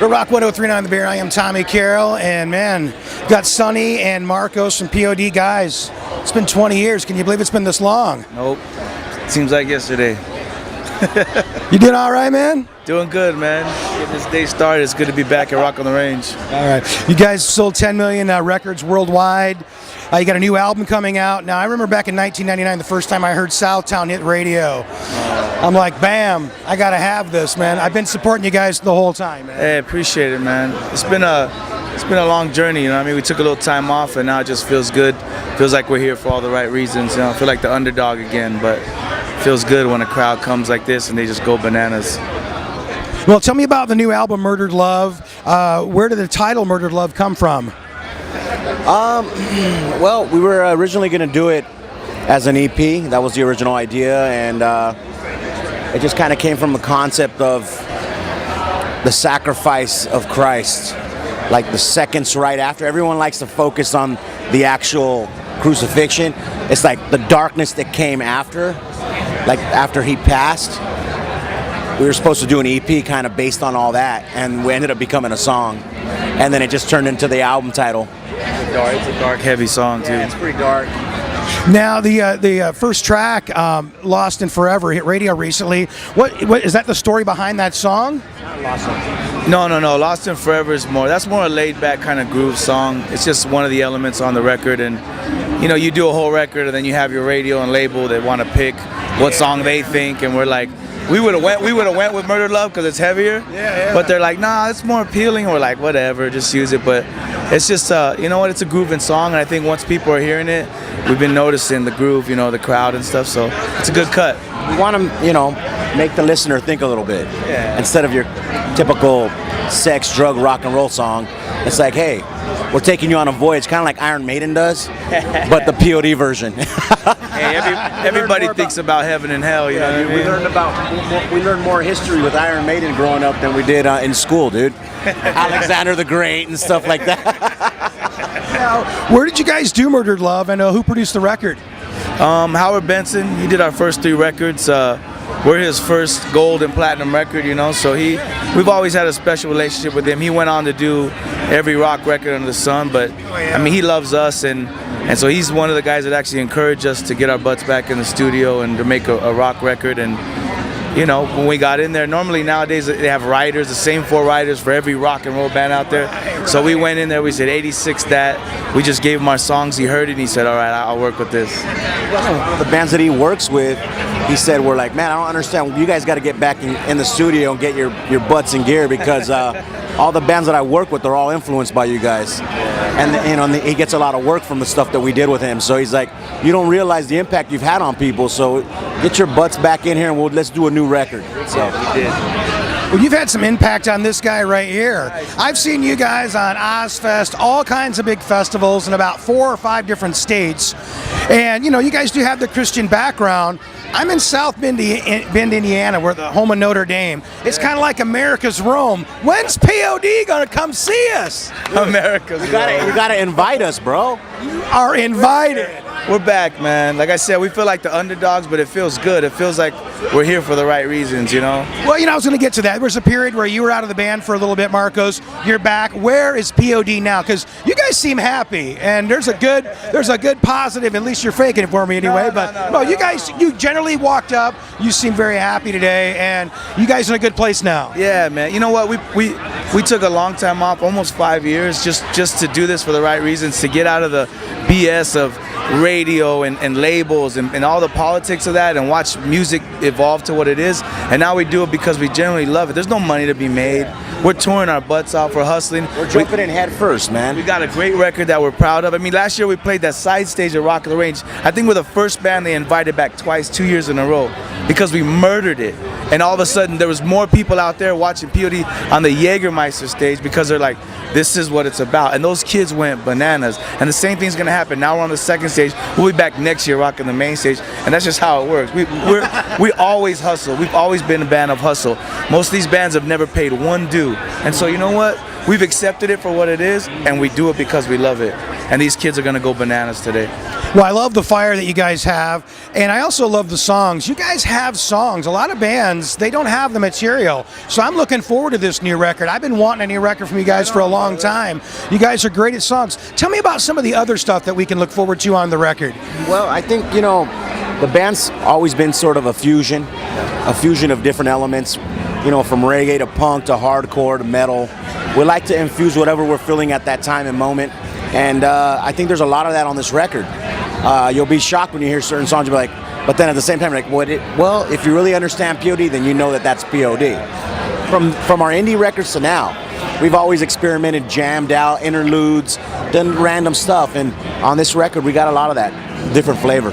The Rock 103.9 The Bear. I am Tommy Carroll, and man, got Sonny and Marcos from P.O.D. guys. It's been 20 years. Can you believe it's been this long? Nope. Seems like yesterday. You doing all right, man? Doing good, man. Getting this day started. It's good to be back at Rock on the Range. All right. You guys sold 10 million records worldwide. You got a new album coming out. Now, I remember back in 1999, the first time I heard Southtown hit radio. I'm like, bam, I got to have this, man. I've been supporting you guys the whole time, man. Hey, appreciate it, man. It's been a long journey, you know what I mean? We took a little time off, and now it just feels good. Feels like we're here for all the right reasons, you know? I feel like the underdog again, but it feels good when a crowd comes like this and they just go bananas. Well, tell me about the new album, Murdered Love. Where did the title Murdered Love come from? Well, we were originally going to do it as an EP. That was the original idea, and it just kind of came from the concept of the sacrifice of Christ, like the seconds right after. Everyone likes to focus on the actual crucifixion. It's like the darkness that came after, like after he passed. We were supposed to do an EP kind of based on all that, and we ended up becoming a song, and then it just turned into the album title. It's a dark, heavy song, too. Yeah, it's pretty dark. Now, the first track, Lost in Forever, hit radio recently. What is that the story behind that song? No. Lost in Forever is that's more a laid-back kind of groove song. It's just one of the elements on the record, and you know, you do a whole record, and then you have your radio and label that want to pick what song they think, and we're like, we would have went with Murdered Love because it's heavier. Yeah. But they're like, nah, it's more appealing. We're like, whatever, just use it. But it's just, you know what? It's a grooving song, and I think once people are hearing it, we've been noticing the groove, you know, the crowd and stuff. So it's a good cut. We want to, you know, make the listener think a little bit. Yeah. Instead of your typical sex, drug, rock and roll song, it's like, hey, we're taking you on a voyage, kind of like Iron Maiden does, but the P.O.D. version. Hey, everybody thinks about heaven and hell, you know what I mean? We learned more history with Iron Maiden growing up than we did in school, dude. Alexander the Great and stuff like that. Now, where did you guys do Murdered Love, and who produced the record? Howard Benson. He did our first 3 records. We're his first gold and platinum record, you know, so we've always had a special relationship with him. He went on to do every rock record under the sun, but I mean, he loves us, and so he's one of the guys that actually encouraged us to get our butts back in the studio and to make a rock record. And you know, when we got in there, normally nowadays they have writers, the same 4 writers for every rock and roll band out there. So we went in there, we said 86 that. We just gave him our songs, he heard it, and he said, all right, I'll work with this. The bands that he works with, he said, we're like, man, I don't understand. You guys got to get back in the studio and get your butts in gear, because all the bands that I work with are all influenced by you guys. And you know, he gets a lot of work from the stuff that we did with him. So he's like, you don't realize the impact you've had on people, so get your butts back in here and let's do a new record. So we did. Well, you've had some impact on this guy right here. I've seen you guys on Ozzfest, all kinds of big festivals in about 4 or 5 different states. And, you know, you guys do have the Christian background. I'm in South Bend, Indiana. We're the home of Notre Dame. It's kind of like America's Rome. When's P.O.D. going to come see us? America's Rome. You got to invite us, bro. You are invited. We're back, man. Like I said, we feel like the underdogs, but it feels good. It feels like we're here for the right reasons, you know? Well, you know, I was going to get to that. There was a period where you were out of the band for a little bit, Marcos. You're back. Where is P.O.D. now? Because you guys seem happy, and there's a good positive. At least you're faking it for me anyway. No, you guys, you generally walked up. You seem very happy today, and you guys are in a good place now. Yeah, man. You know what? We took a long time off, almost 5 years, just to do this for the right reasons, to get out of the BS of radio and labels and all the politics of that, and watch music evolve to what it is. And now we do it because we genuinely love it. There's no money to be made. We're touring our butts off. We're hustling. We're jumping in head first, man. We got a great record that we're proud of. I mean, last year we played that side stage at Rock on the Range. I think we're the first band they invited back twice, 2 years in a row, because we murdered it. And all of a sudden, there was more people out there watching P.O.D. on the Jägermeister stage, because they're like, this is what it's about. And those kids went bananas. And the same thing's going to happen. Now we're on the second stage. We'll be back next year rocking the main stage. And that's just how it works. We always hustle. We've always been a band of hustle. Most of these bands have never paid one due. And so, you know what? we've accepted it for what it is, and we do it because we love it. And these kids are gonna go bananas today. Well, I love the fire that you guys have, and I also love the songs. You guys have songs. A lot of bands, they don't have the material. So I'm looking forward to this new record. I've been wanting a new record from you guys for a long time. You guys are great at songs. Tell me about some of the other stuff that we can look forward to on the record. Well, I think, the band's always been sort of a fusion of different elements, from reggae to punk to hardcore to metal. We like to infuse whatever we're feeling at that time and moment, and I think there's a lot of that on this record. You'll be shocked when you hear certain songs, you'll be like, but then at the same time, well, if you really understand P.O.D, then you know that that's P.O.D. From our indie records to now, we've always experimented, jammed out, interludes, done random stuff, and on this record, we got a lot of that different flavor.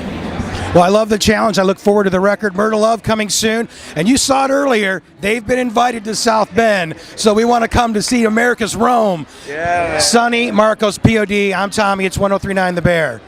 Well, I love the challenge. I look forward to the record. Murder Love coming soon. And you saw it earlier. They've been invited to South Bend. So we want to come to see America's Rome. Yeah, man. Sonny, Marcos, P.O.D. I'm Tommy. It's 1039 The Bear.